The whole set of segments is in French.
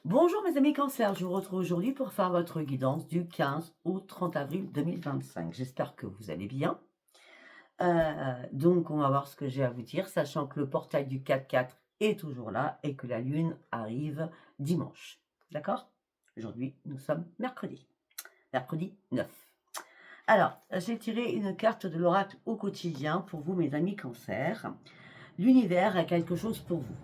Bonjour mes amis Cancer, je vous retrouve aujourd'hui pour faire votre guidance du 15 au 30 avril 2025. J'espère que vous allez bien. Donc on va voir ce que j'ai à vous dire, sachant que le portail du 4-4 est toujours là et que la lune arrive dimanche. D'accord? Aujourd'hui, nous sommes mercredi 9. Alors, j'ai tiré une carte de l'oracle au quotidien pour vous mes amis Cancer. L'univers a quelque chose pour vous.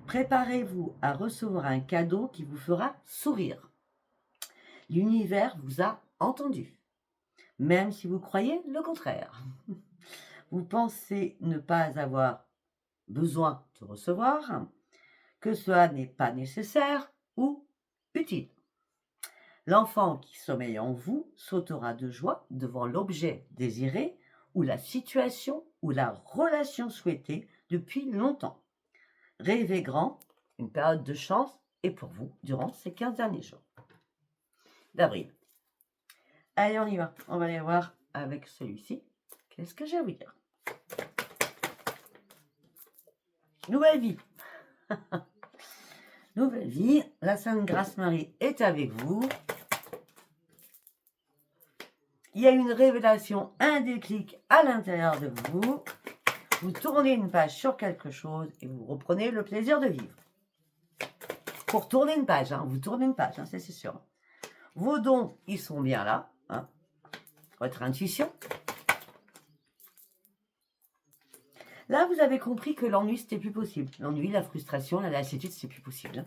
Préparez-vous à recevoir un cadeau qui vous fera sourire. L'univers vous a entendu, même si vous croyez le contraire. Vous pensez ne pas avoir besoin de recevoir, que cela n'est pas nécessaire ou utile. L'enfant qui sommeille en vous sautera de joie devant l'objet désiré ou la situation ou la relation souhaitée depuis longtemps. Rêvez grand, une période de chance est pour vous durant ces 15 derniers jours d'avril. Allez, on y va. On va aller voir avec celui-ci. Qu'est-ce que j'ai à vous dire? Nouvelle vie. Nouvelle vie. La Sainte Grâce Marie est avec vous. Il y a une révélation, un déclic à l'intérieur de vous. Vous tournez une page sur quelque chose et vous reprenez le plaisir de vivre. Pour tourner une page, vous tournez une page, c'est sûr. Vos dons, ils sont bien là. Votre intuition. Là, vous avez compris que l'ennui, c'était plus possible. L'ennui, la frustration, la lassitude, c'est plus possible.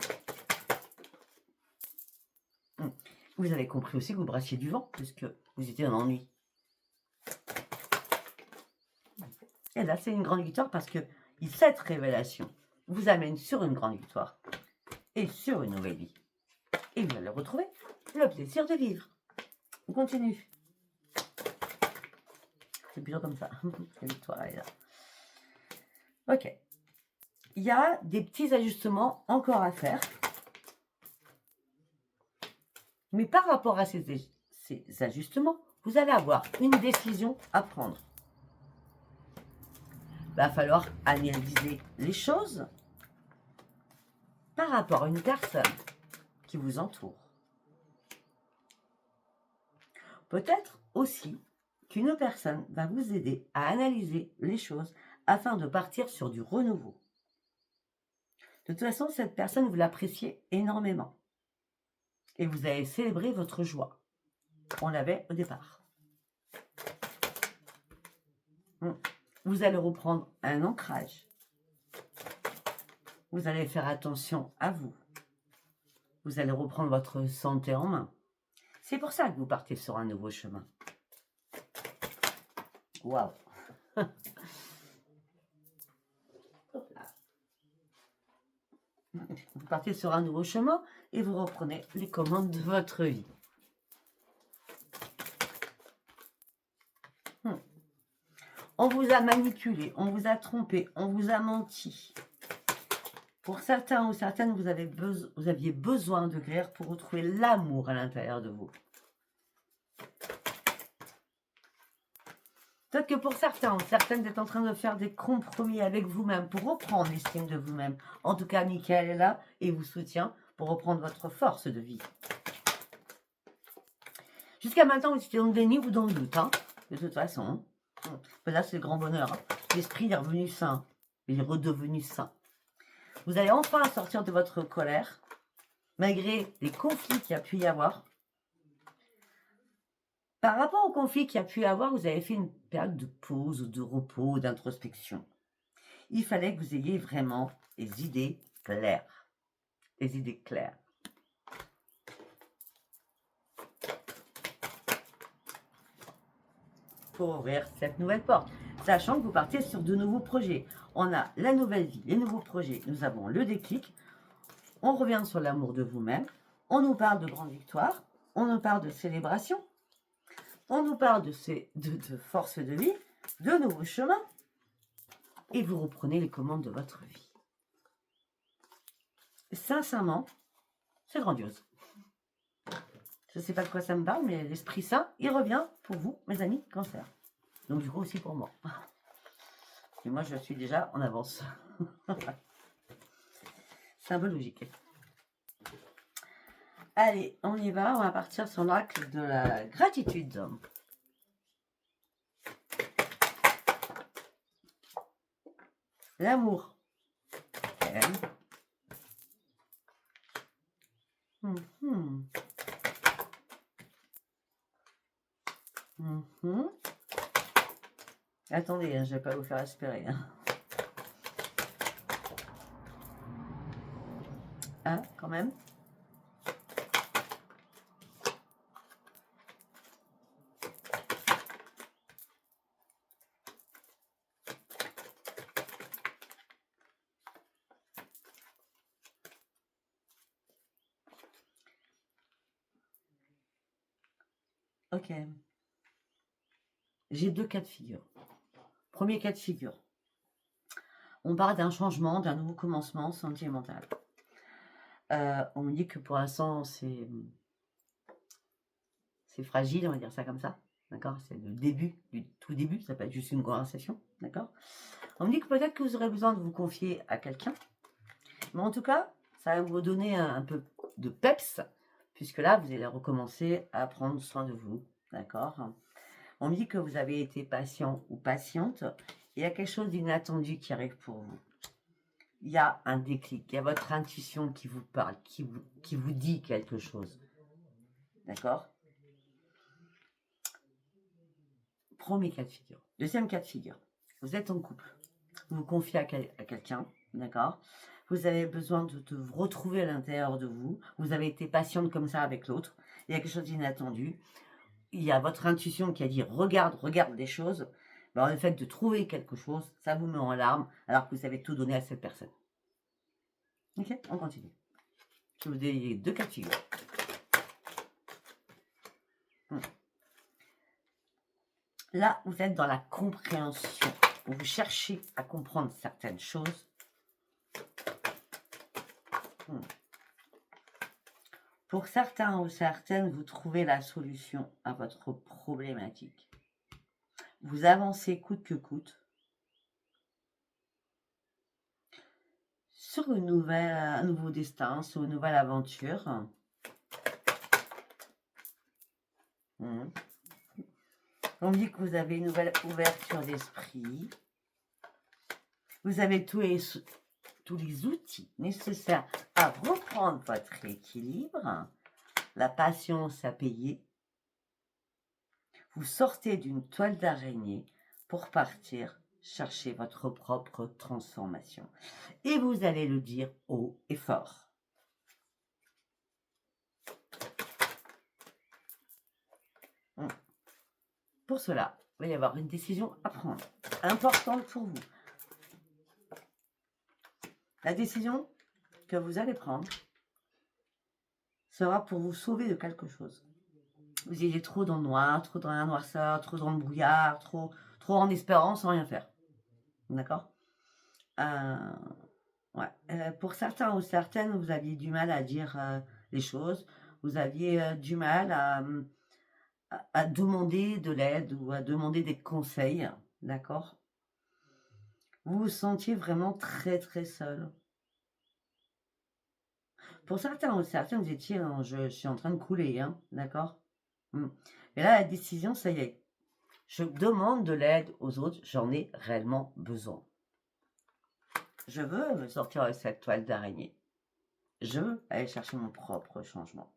Vous avez compris aussi que vous brassiez du vent, puisque vous étiez en ennui. Et là, c'est une grande victoire parce que cette révélation vous amène sur une grande victoire et sur une nouvelle vie. Et vous allez retrouver le plaisir de vivre. On continue. C'est plutôt comme ça. La victoire, elle est là. Ok. Il y a des petits ajustements encore à faire. Mais par rapport à ces ajustements, vous allez avoir une décision à prendre. Il va falloir analyser les choses par rapport à une personne qui vous entoure. Peut-être aussi qu'une personne va vous aider à analyser les choses afin de partir sur du renouveau. De toute façon, cette personne, vous l'appréciez énormément. Et vous avez célébré votre joie. On l'avait au départ. Vous allez reprendre un ancrage. Vous allez faire attention à vous. Vous allez reprendre votre santé en main. C'est pour ça que vous partez sur un nouveau chemin. Waouh! Vous partez sur un nouveau chemin et vous reprenez les commandes de votre vie. On vous a manipulé, on vous a trompé, on vous a menti. Pour certains ou certaines, vous aviez besoin de guérir pour retrouver l'amour à l'intérieur de vous. Peut-être que pour certains ou certaines, vous êtes en train de faire des compromis avec vous-même pour reprendre l'estime de vous-même. En tout cas, Michael est là et vous soutient pour reprendre votre force de vie. Jusqu'à maintenant, vous étiez dans le déni ou dans le doute, de toute façon. Mais là, c'est le grand bonheur. L'esprit est revenu sain. Il est redevenu sain. Vous allez enfin sortir de votre colère, malgré les conflits qu'il y a pu y avoir. Par rapport aux conflits qu'il y a pu y avoir, vous avez fait une période de pause, de repos, d'introspection. Il fallait que vous ayez vraiment les idées claires. Les idées claires. Pour ouvrir cette nouvelle porte, sachant que vous partez sur de nouveaux projets. On a la nouvelle vie, les nouveaux projets, nous avons le déclic, on revient sur l'amour de vous-même, on nous parle de grande victoire, on nous parle de célébration, on nous parle de force de vie, de nouveaux chemins, et vous reprenez les commandes de votre vie. Sincèrement, c'est grandiose. Je ne sais pas de quoi ça me parle, mais l'Esprit Saint, il revient pour vous, mes amis Cancer. Donc du coup aussi pour moi. Et moi, je suis déjà en avance. C'est un peu logique. Allez, on y va. On va partir sur l'oracle de la gratitude. L'amour. Okay. Attendez, hein, je vais pas vous faire espérer. Hein. Hein, quand même. Ok. J'ai deux cas de figure. Premier cas de figure. On parle d'un changement, d'un nouveau commencement sentimental. On me dit que pour l'instant, c'est fragile, on va dire ça comme ça. D'accord? C'est le début, du tout début, ça peut être juste une conversation. D'accord? On me dit que peut-être que vous aurez besoin de vous confier à quelqu'un. Mais en tout cas, ça va vous donner un peu de peps, puisque là, vous allez recommencer à prendre soin de vous. D'accord? On me dit que vous avez été patient ou patiente. Il y a quelque chose d'inattendu qui arrive pour vous. Il y a un déclic, il y a votre intuition qui vous parle, qui vous dit quelque chose. D'accord? Premier cas de figure. Deuxième cas de figure. Vous êtes en couple. Vous vous confiez à quelqu'un. D'accord? Vous avez besoin de vous retrouver à l'intérieur de vous. Vous avez été patiente comme ça avec l'autre. Il y a quelque chose d'inattendu. Il y a votre intuition qui a dit regarde des choses. Ben, le fait de trouver quelque chose, ça vous met en larmes alors que vous avez tout donné à cette personne. Ok, on continue. Je vais vous donner deux cas de figure. Là, vous êtes dans la compréhension. Vous cherchez à comprendre certaines choses. Pour certains ou certaines, vous trouvez la solution à votre problématique. Vous avancez coûte que coûte sur un nouveau destin, sur une nouvelle aventure. On dit que vous avez une nouvelle ouverture d'esprit. Vous avez tous les outils nécessaires à reprendre votre équilibre. La patience à payer. Vous sortez d'une toile d'araignée pour partir chercher votre propre transformation. Et vous allez le dire haut et fort. Pour cela, il va y avoir une décision à prendre, importante pour vous. La décision que vous allez prendre sera pour vous sauver de quelque chose. Vous étiez trop dans le noir, trop dans la noirceur, trop dans le brouillard, trop en espérant sans rien faire. D'accord? Pour certains ou certaines, vous aviez du mal à dire les choses. Vous aviez du mal à demander de l'aide ou à demander des conseils. D'accord? Vous vous sentiez vraiment très, très seul. Pour certains ou certaines, vous étiez je suis en train de couler. Hein, d'accord? Et là, la décision, ça y est. Je demande de l'aide aux autres. J'en ai réellement besoin. Je veux me sortir de cette toile d'araignée. Je veux aller chercher mon propre changement.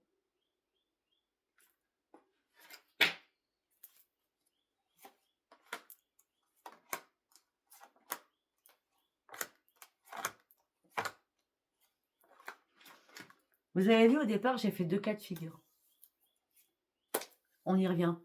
Vous avez vu, au départ, j'ai fait deux cas de figure. On y revient.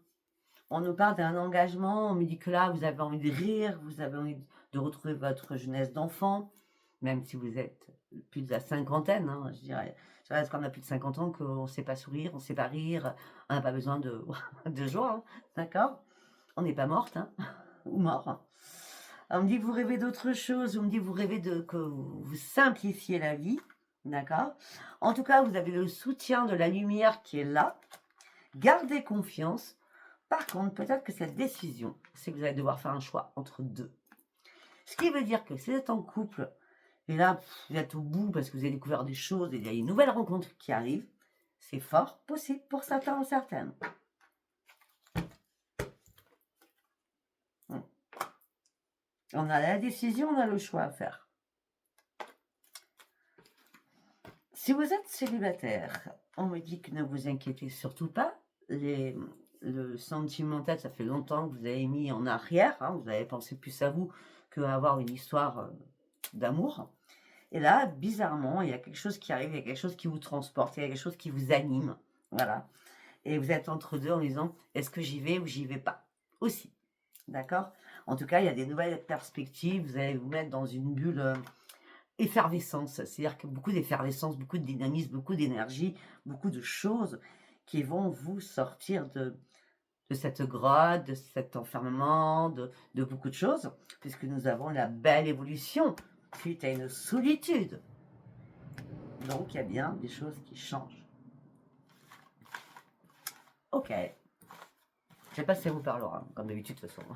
On nous parle d'un engagement, on me dit que là, vous avez envie de rire, vous avez envie de retrouver votre jeunesse d'enfant, même si vous êtes plus de la cinquantaine, hein, je dirais. Parce qu'on a plus de 50 ans qu'on ne sait pas sourire, on ne sait pas rire, on n'a pas besoin de joie, hein, d'accord? On n'est pas morte, hein, ou mort. Hein. On me dit que vous rêvez d'autre chose, on me dit que vous rêvez que vous simplifiez la vie, d'accord? En tout cas, vous avez le soutien de la lumière qui est là. Gardez confiance. Par contre, peut-être que cette décision, c'est que vous allez devoir faire un choix entre deux. Ce qui veut dire que si vous êtes en couple, et là, vous êtes au bout parce que vous avez découvert des choses, et il y a une nouvelle rencontre qui arrive, C'est fort possible pour certains ou certaines. On a la décision, on a le choix à faire. Si vous êtes célibataire, on me dit que ne vous inquiétez surtout pas. Le sentimental, ça fait longtemps que vous avez mis en arrière. Hein, vous avez pensé plus à vous qu'à avoir une histoire d'amour. Et là, bizarrement, il y a quelque chose qui arrive, il y a quelque chose qui vous transporte, il y a quelque chose qui vous anime. Voilà. Et vous êtes entre deux en disant, est-ce que j'y vais ou j'y vais pas? Aussi. D'accord? En tout cas, il y a des nouvelles perspectives. Vous allez vous mettre dans une bulle effervescence. C'est-à-dire que beaucoup d'effervescence, beaucoup de dynamisme, beaucoup d'énergie, beaucoup de choses qui vont vous sortir de cette grotte, de cet enfermement, de beaucoup de choses, puisque nous avons la belle évolution suite à une solitude. Donc, il y a bien des choses qui changent. Ok. Je sais pas si ça vous parlera, comme d'habitude, de toute façon.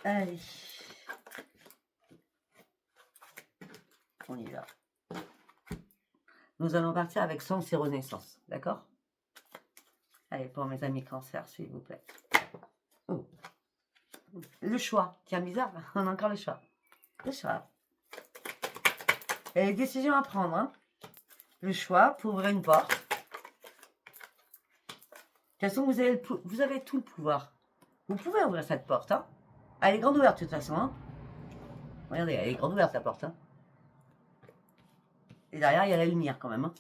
Allez. On y va. Nous allons partir avec sens et renaissance, d'accord? Allez, pour mes amis cancer, s'il vous plaît. Oh. Le choix. Tiens, bizarre, on a encore le choix. Le choix. Il y a des décisions à prendre. Hein. Le choix pour ouvrir une porte. De toute façon, vous avez tout le pouvoir. Vous pouvez ouvrir cette porte. Hein. Elle est grande ouverte, de toute façon. Hein. Regardez, elle est grande ouverte, la porte. Hein. Et derrière, il y a la lumière, quand même. Hein.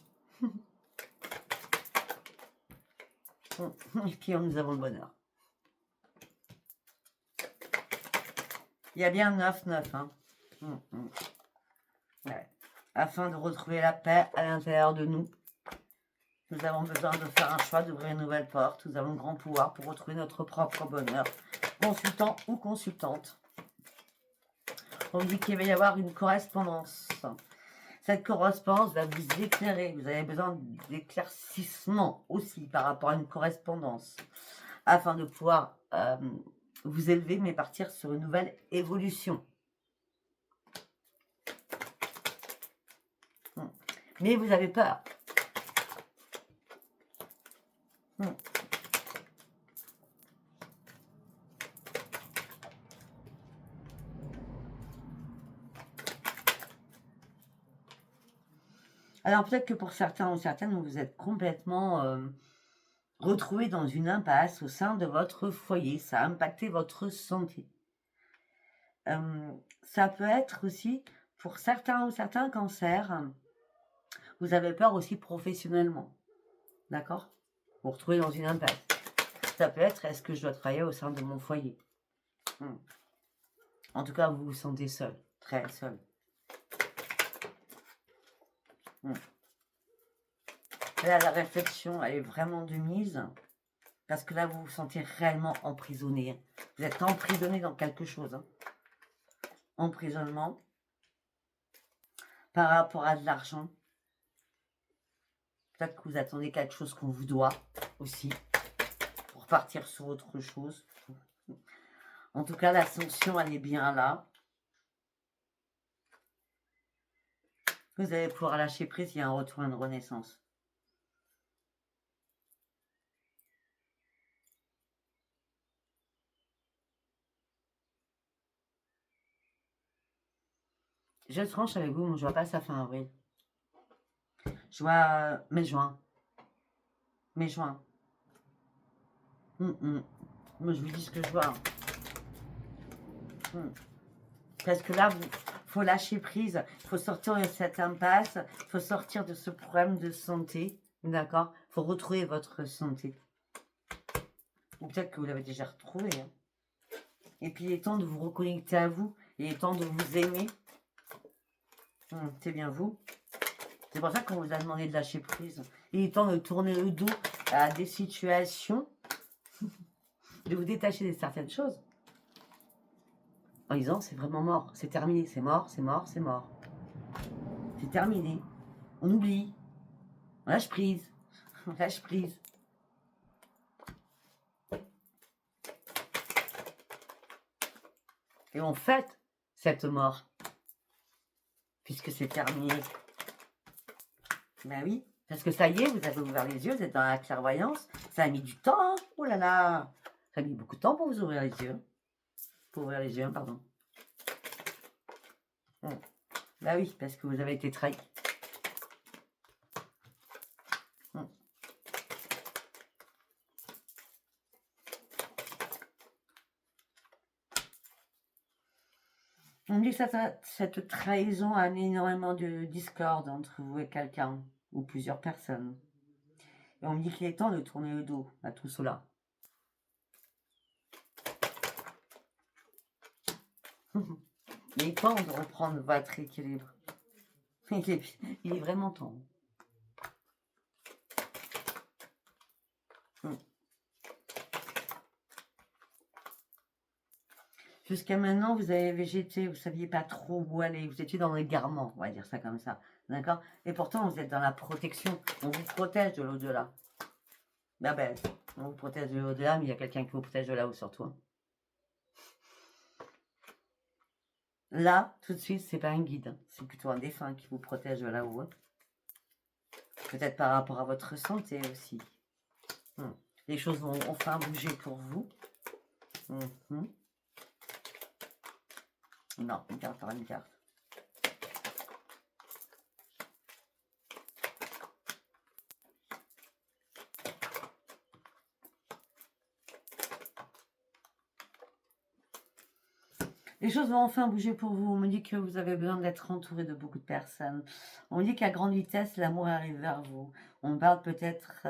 Et puis, nous avons le bonheur. Il y a bien 9-9. Hein. Ouais. Afin de retrouver la paix à l'intérieur de nous, nous avons besoin de faire un choix, d'ouvrir une nouvelle porte. Nous avons grand pouvoir pour retrouver notre propre bonheur. Consultant ou consultante. On dit qu'il va y avoir une correspondance. Cette correspondance va vous éclairer. Vous avez besoin d'éclaircissement aussi par rapport à une correspondance. Afin de pouvoir vous élever, mais partir sur une nouvelle évolution. Mais vous avez peur. Alors peut-être que pour certains ou certaines, vous êtes complètement retrouvés dans une impasse au sein de votre foyer. Ça a impacté votre santé. Ça peut être aussi, pour certains ou certains cancers, vous avez peur aussi professionnellement. D'accord? Vous vous retrouvez dans une impasse. Ça peut être, est-ce que je dois travailler au sein de mon foyer? En tout cas, vous vous sentez seul, très seul. Là, la réflexion, elle est vraiment de mise. Parce que là, vous vous sentez réellement emprisonné. Vous êtes emprisonné dans quelque chose. Hein. Emprisonnement. Par rapport à de l'argent. Peut-être que vous attendez quelque chose qu'on vous doit aussi. Pour partir sur autre chose. En tout cas, l'ascension, elle est bien là. Vous allez pouvoir lâcher prise, il y a un retour, une renaissance. Je tranche avec vous, mais je vois pas ça fin avril. Je vois mai-juin. Mai-juin. Moi, je vous dis ce que je vois. Parce que là, il faut lâcher prise. Il faut sortir de cette impasse. Il faut sortir de ce problème de santé. D'accord? Il faut retrouver votre santé. Ou peut-être que vous l'avez déjà retrouvé. Hein. Et puis, il est temps de vous reconnecter à vous. Il est temps de vous aimer. C'est bien vous. C'est pour ça qu'on vous a demandé de lâcher prise. Il est temps de tourner le dos à des situations, de vous détacher de certaines choses. En disant, c'est vraiment mort, c'est terminé, c'est mort, c'est mort, c'est mort. C'est terminé. On oublie. On lâche prise. On lâche prise. Et on fête cette mort. Puisque c'est terminé. Ben oui, parce que ça y est, vous avez ouvert les yeux, vous êtes dans la clairvoyance. Ça a mis du temps, hein. Oh là là, ça a mis beaucoup de temps pour vous ouvrir les yeux. Pour ouvrir les yeux, pardon. Ben oui, parce que vous avez été trahi. On dit que cette trahison a amené énormément de discorde entre vous et quelqu'un, ou plusieurs personnes. Et on me dit qu'il est temps de tourner le dos à tout cela. Il est temps de reprendre votre équilibre. Il est vraiment temps. Jusqu'à maintenant, vous avez végété, vous ne saviez pas trop où aller, vous étiez dans l'égarement, on va dire ça comme ça, d'accord? Et pourtant, vous êtes dans la protection, on vous protège de l'au-delà. Ben, on vous protège de l'au-delà, mais il y a quelqu'un qui vous protège de là-haut surtout. Hein. Là, tout de suite, c'est pas un guide, hein. C'est plutôt un défunt qui vous protège de là-haut. Hein. Peut-être par rapport à votre santé aussi. Les choses vont enfin bouger pour vous. Non, une carte par une carte. Les choses vont enfin bouger pour vous. On me dit que vous avez besoin d'être entouré de beaucoup de personnes. On me dit qu'à grande vitesse, l'amour arrive vers vous. On parle peut-être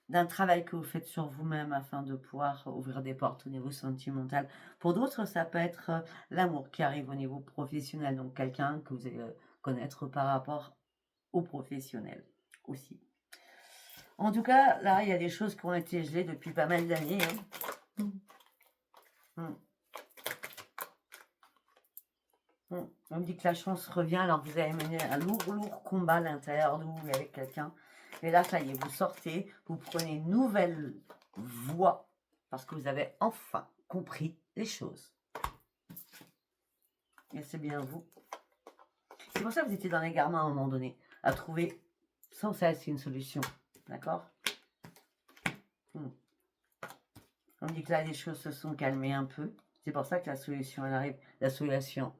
d'un travail que vous faites sur vous-même afin de pouvoir ouvrir des portes au niveau sentimental. Pour d'autres, ça peut être l'amour qui arrive au niveau professionnel. Donc quelqu'un que vous allez connaître par rapport au professionnel aussi. En tout cas, là, il y a des choses qui ont été gelées depuis pas mal d'années. Hein. On me dit que la chance revient alors que vous avez mené un lourd combat à l'intérieur de vous avec quelqu'un. Et là, ça y est, vous sortez, vous prenez une nouvelle voie parce que vous avez enfin compris les choses. Et c'est bien vous. C'est pour ça que vous étiez dans l'égarement à un moment donné, à trouver sans cesse une solution. D'accord? On me dit que là, les choses se sont calmées un peu. C'est pour ça que la solution, elle arrive. La solution,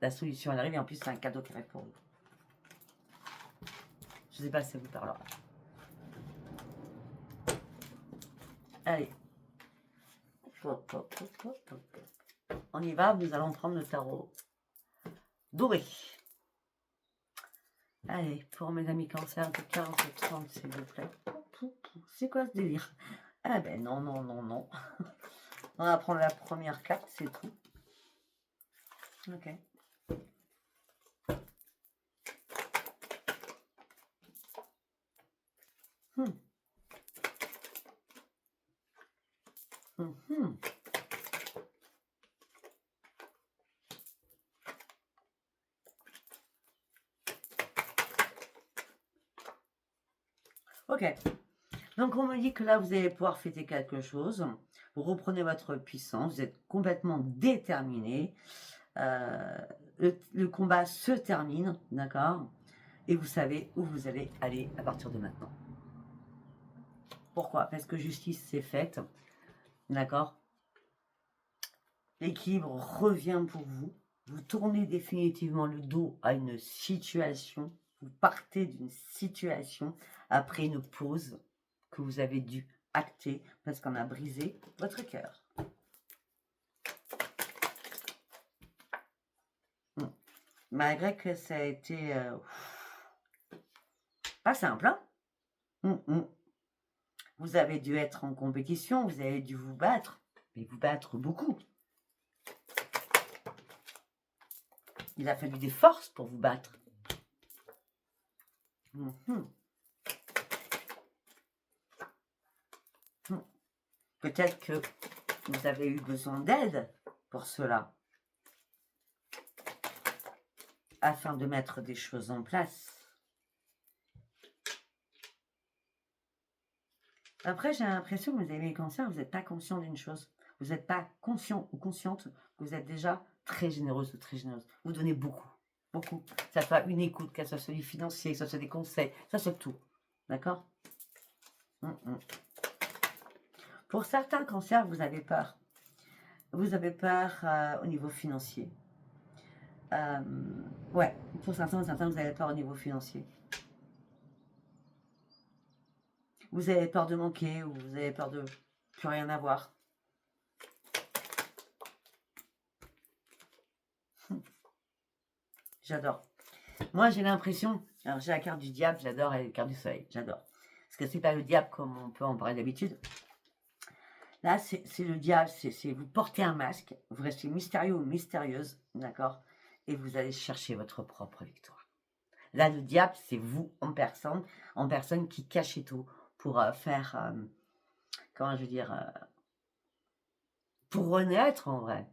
elle arrive et en plus, c'est un cadeau qui arrive pour vous. Je ne sais pas si ça vous parlera. Allez. On y va, nous allons prendre le tarot doré. Allez, pour mes amis cancer de 15 et 30, s'il vous plaît. C'est quoi ce délire? Ah ben non. On va prendre la première carte, c'est tout. Ok. Ok. Donc on me dit que là, vous allez pouvoir fêter quelque chose. Vous reprenez votre puissance, vous êtes complètement déterminé. Le combat se termine, d'accord? Et vous savez où vous allez aller à partir de maintenant. Pourquoi? Parce que justice s'est faite, d'accord? L'équilibre revient pour vous. Vous tournez définitivement le dos à une situation. Vous partez d'une situation après une pause que vous avez dû acter parce qu'on a brisé votre cœur. Malgré que ça a été pas simple, hein? Vous avez dû être en compétition, vous avez dû vous battre, mais vous battre beaucoup. Il a fallu des forces pour vous battre. Peut-être que vous avez eu besoin d'aide pour cela, afin de mettre des choses en place. Après, j'ai l'impression que vous avez les cancers, vous n'êtes pas conscient d'une chose. Vous n'êtes pas conscient ou consciente que vous êtes déjà très généreuse ou très généreuse. Vous donnez beaucoup, beaucoup. Ça soit une écoute, que ce soit du financier, que ce soit des conseils, ça soit tout. D'accord? Pour certains cancers, vous avez peur. Vous avez peur au niveau financier. Ouais, pour certains, vous avez peur au niveau financier. Vous avez peur de manquer ou vous avez peur de plus rien avoir. J'adore. Moi, j'ai l'impression, alors j'ai la carte du diable, j'adore, et la carte du soleil, j'adore. Parce que c'est pas le diable comme on peut en parler d'habitude. Là, c'est le diable, c'est vous portez un masque, vous restez mystérieux ou mystérieuse, d'accord? Et vous allez chercher votre propre victoire. Là, le diable, c'est vous en personne qui cachez tout pour faire, comment je veux dire, pour renaître en vrai.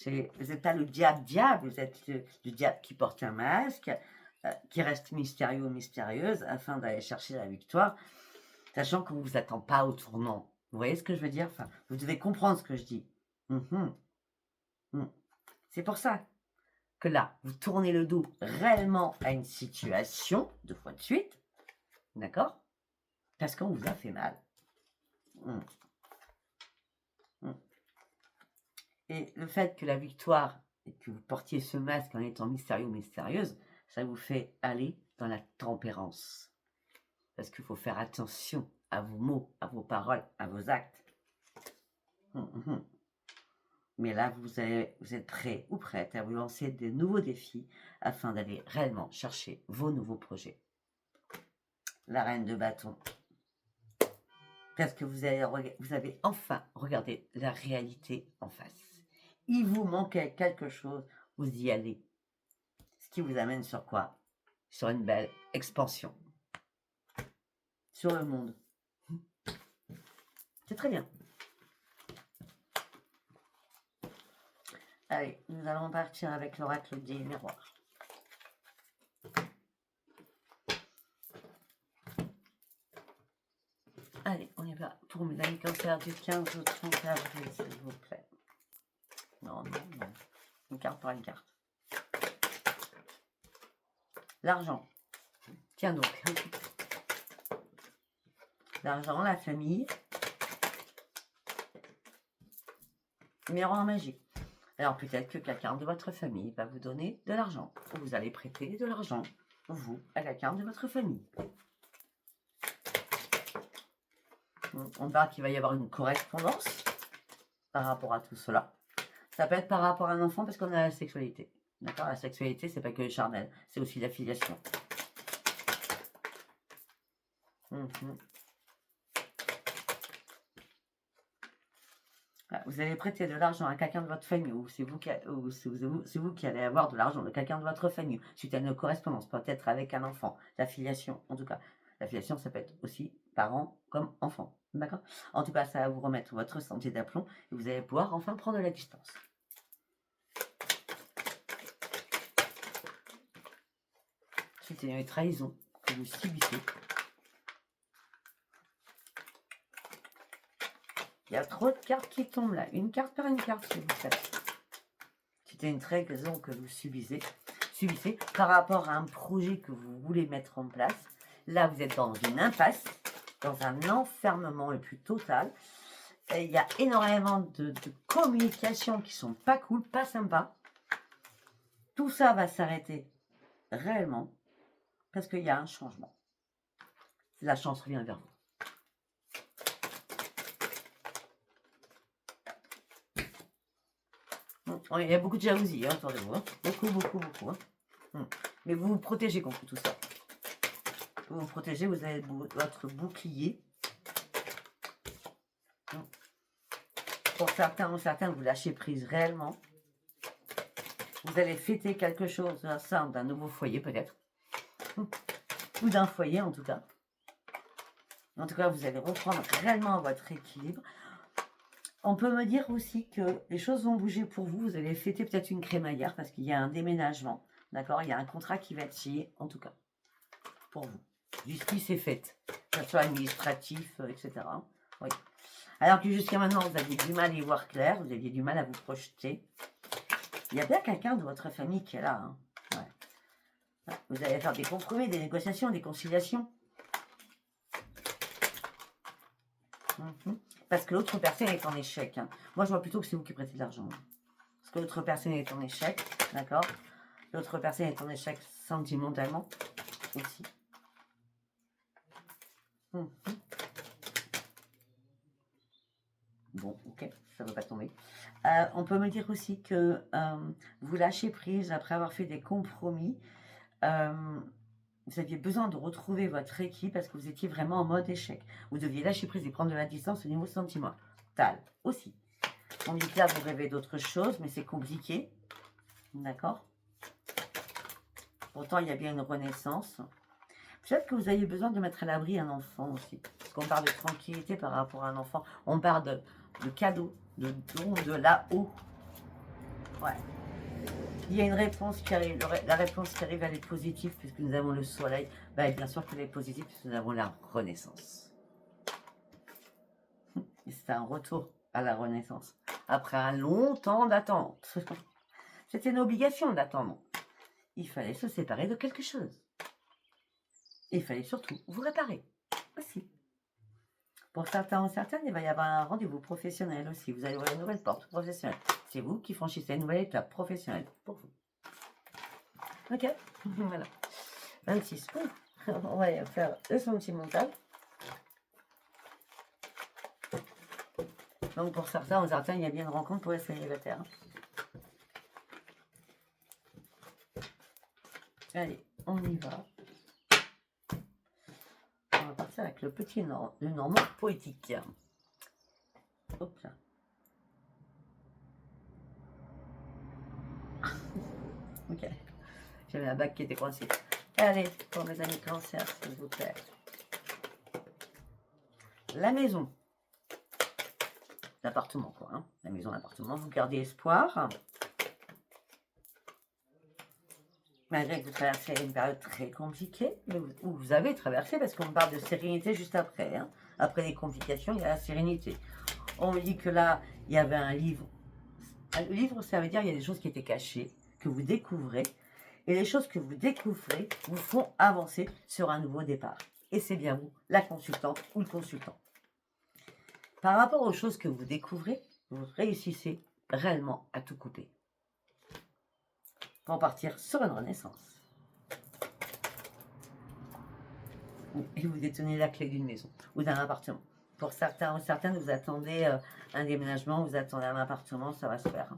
Vous n'êtes pas le diable, vous êtes le diable qui porte un masque, qui reste mystérieux ou mystérieuse afin d'aller chercher la victoire, sachant qu'on ne vous attend pas au tournant. Vous voyez ce que je veux dire? Enfin, vous devez comprendre ce que je dis. C'est pour ça que là, vous tournez le dos réellement à une situation, 2 fois de suite, d'accord? Parce qu'on vous a fait mal. Et le fait que la victoire, et que vous portiez ce masque en étant mystérieux ou mystérieuse, ça vous fait aller dans la tempérance. Parce qu'il faut faire attention à vos mots, à vos paroles, à vos actes. Mais là, vous êtes prêt ou prête à vous lancer de nouveaux défis afin d'aller réellement chercher vos nouveaux projets. La reine de bâton. Parce que vous avez enfin regardé la réalité en face. Il vous manquait quelque chose, vous y allez. Ce qui vous amène sur quoi? Sur une belle expansion. Sur le monde. C'est très bien. Allez, nous allons partir avec l'oracle des miroirs. Allez, on y va pour mes amis cancer du 15 au 30 avril, s'il vous plaît. Non. Une carte par une carte. L'argent. Tiens donc. L'argent, la famille. Miroir magique. Alors peut-être que quelqu'un de votre famille va vous donner de l'argent. Ou vous allez prêter de l'argent, vous, à quelqu'un de votre famille. On verra qu'il va y avoir une correspondance par rapport à tout cela. Ça peut être par rapport à un enfant parce qu'on a la sexualité. D'accord? La sexualité, c'est pas que le charnel, c'est aussi la filiation. Vous allez prêter de l'argent à quelqu'un de votre famille ou c'est vous qui allez avoir de l'argent de quelqu'un de votre famille suite à une correspondance, peut-être avec un enfant, la filiation en tout cas. La filiation, ça peut être aussi parents comme enfants, d'accord? En tout cas, ça va vous remettre votre santé d'aplomb et vous allez pouvoir enfin prendre la distance. Suite à une trahison que vous subissez. Il y a trop de cartes qui tombent là. Une carte par une carte, s'il vous plaît. C'était une trahison que vous subissez par rapport à un projet que vous voulez mettre en place. Là, vous êtes dans une impasse, dans un enfermement le plus total. Et il y a énormément de communications qui sont pas cool, pas sympas. Tout ça va s'arrêter réellement parce qu'il y a un changement. La chance revient vers vous. Il y a beaucoup de jalousie autour de vous. Beaucoup. Mais vous vous protégez contre tout ça. Vous vous protégez, vous avez votre bouclier. Pour certains ou certaines, vous lâchez prise réellement. Vous allez fêter quelque chose d'un nouveau foyer peut-être. Ou d'un foyer en tout cas. En tout cas, vous allez reprendre réellement votre équilibre. On peut me dire aussi que les choses vont bouger pour vous. Vous allez fêter peut-être une crémaillère parce qu'il y a un déménagement. D'accord? Il y a un contrat qui va être signé, en tout cas, pour vous. Justice est faite, que ce soit administratif, etc. Oui. Alors que jusqu'à maintenant, vous aviez du mal à y voir clair, vous aviez du mal à vous projeter. Il y a bien quelqu'un de votre famille qui est là. Ouais. Vous allez faire des compromis, des négociations, des conciliations. Parce que l'autre personne est en échec. Hein. Moi, je vois plutôt que c'est vous qui prêtez de l'argent. Parce que l'autre personne est en échec, d'accord? L'autre personne est en échec sentimentalement aussi. Bon, ok, ça ne va pas tomber. On peut me dire aussi que vous lâchez prise après avoir fait des compromis. Vous aviez besoin de retrouver votre équipe parce que vous étiez vraiment en mode échec. Vous deviez lâcher prise et prendre de la distance au niveau sentimental aussi. On dit que là, vous rêvez d'autre chose, mais c'est compliqué. D'accord? Pourtant, il y a bien une renaissance. Peut-être que vous avez besoin de mettre à l'abri un enfant aussi. Parce qu'on parle de tranquillité par rapport à un enfant. On parle de cadeaux, de dons de là-haut. Ouais. Il y a une réponse qui arrive. La réponse qui arrive, elle est positive puisque nous avons le soleil. Ben, bien sûr qu'elle est positive puisque nous avons la renaissance. Et c'est un retour à la renaissance. Après un long temps d'attente. C'était une obligation d'attendre. Il fallait se séparer de quelque chose. Il fallait surtout vous réparer aussi. Pour certains ou certaines, il va y avoir un rendez-vous professionnel aussi. Vous allez voir une nouvelle porte professionnelle. C'est vous qui franchissez une nouvelle étape professionnelle pour vous. Ok, voilà. 26. On va faire le sentimental. Donc pour certains ou certaines, il y a bien une rencontre pour les célibataires. Allez, on y va. On va partir avec le petit le normand poétique. Hop là. Ok. J'avais la bague qui était coincée. Allez, pour mes amis cancer, s'il vous plaît. La maison. L'appartement, quoi. Hein. La maison, l'appartement. Vous gardez espoir. Malgré que vous traversez une période très compliquée, où vous avez traversé, parce qu'on parle de sérénité juste après. Hein. Après les complications, il y a la sérénité. On me dit que là, il y avait un livre. Un livre, ça veut dire qu'il y a des choses qui étaient cachées, que vous découvrez. Et les choses que vous découvrez vous font avancer sur un nouveau départ. Et c'est bien vous, la consultante ou le consultant. Par rapport aux choses que vous découvrez, vous réussissez réellement à tout couper. Pour partir sur une renaissance. Et vous détenez la clé d'une maison ou d'un appartement. Pour certains ou certaines, vous attendez un déménagement, vous attendez un appartement, ça va se faire.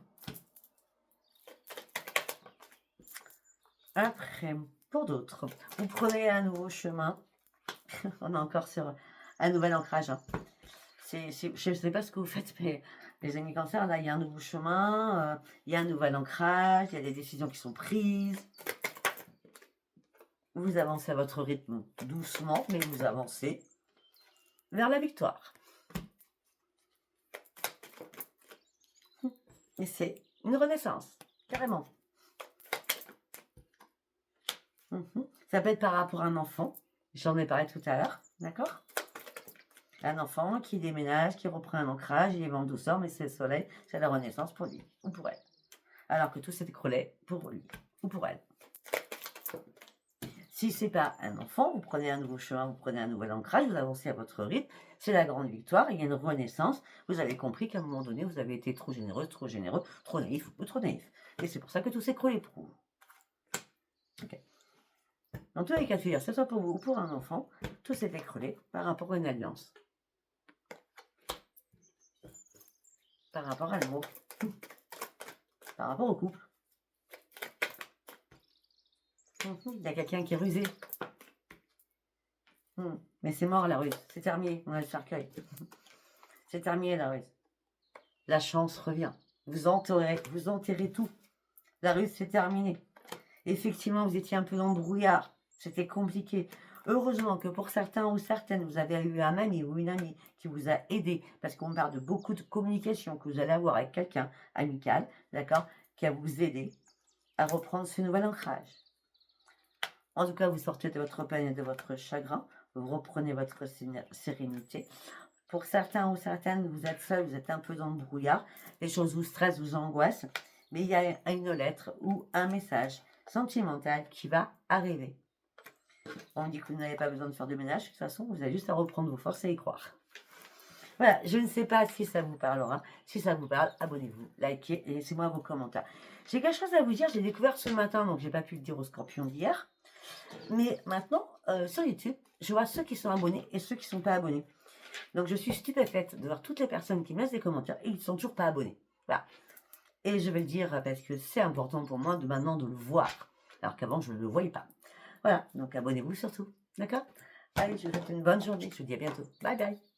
Après, pour d'autres, vous prenez un nouveau chemin. On est encore sur un nouvel ancrage. Hein. Je ne sais pas ce que vous faites, mais les amis cancer, là, il y a un nouveau chemin, il y a un nouvel ancrage, il y a des décisions qui sont prises. Vous avancez à votre rythme doucement, mais vous avancez vers la victoire. Et c'est une renaissance, carrément. Ça peut être par rapport à un enfant, j'en ai parlé tout à l'heure, d'accord? Un enfant qui déménage, qui reprend un ancrage, il va en douceur, mais c'est le soleil, c'est la renaissance pour lui ou pour elle. Alors que tout s'écroulait pour lui ou pour elle. Si ce n'est pas un enfant, vous prenez un nouveau chemin, vous prenez un nouvel ancrage, vous avancez à votre rythme, c'est la grande victoire, il y a une renaissance. Vous avez compris qu'à un moment donné, vous avez été trop généreux, trop naïf ou trop naïf. Et c'est pour ça que tout s'écroulait pour vous. Ok. Dans tous les cas de figure, que ce soit pour vous ou pour un enfant, tout s'est écroulé par rapport à une alliance. Par rapport à l'amour. Par rapport au couple. Il y a quelqu'un qui est rusé. Mais c'est mort la ruse. C'est terminé. On a le cercueil. C'est terminé la ruse. La chance revient. Vous enterrez tout. La ruse, c'est terminé. Effectivement, vous étiez un peu dans le brouillard. C'était compliqué. Heureusement que pour certains ou certaines, vous avez eu un ami ou une amie qui vous a aidé, parce qu'on parle de beaucoup de communication que vous allez avoir avec quelqu'un amical, d'accord, qui va vous aider à reprendre ce nouvel ancrage. En tout cas, vous sortez de votre peine et de votre chagrin, vous reprenez votre sérénité. Pour certains ou certaines, vous êtes seul, vous êtes un peu dans le brouillard, les choses vous stressent, vous angoissent, mais il y a une lettre ou un message sentimental qui va arriver. On dit que vous n'avez pas besoin de faire de ménage, de toute façon, vous avez juste à reprendre vos forces et y croire. Voilà, je ne sais pas si ça vous parlera. Si ça vous parle, abonnez-vous, likez et laissez-moi vos commentaires. J'ai quelque chose à vous dire, j'ai découvert ce matin, donc j'ai pas pu le dire aux scorpions d'hier. Mais maintenant, sur YouTube, je vois ceux qui sont abonnés et ceux qui ne sont pas abonnés. Donc je suis stupéfaite de voir toutes les personnes qui me laissent des commentaires et ils ne sont toujours pas abonnés. Voilà. Et je vais le dire parce que c'est important pour moi de maintenant de le voir. Alors qu'avant, je ne le voyais pas. Voilà, donc abonnez-vous surtout. D'accord? Allez, je vous souhaite une bonne journée. Je vous dis à bientôt. Bye bye.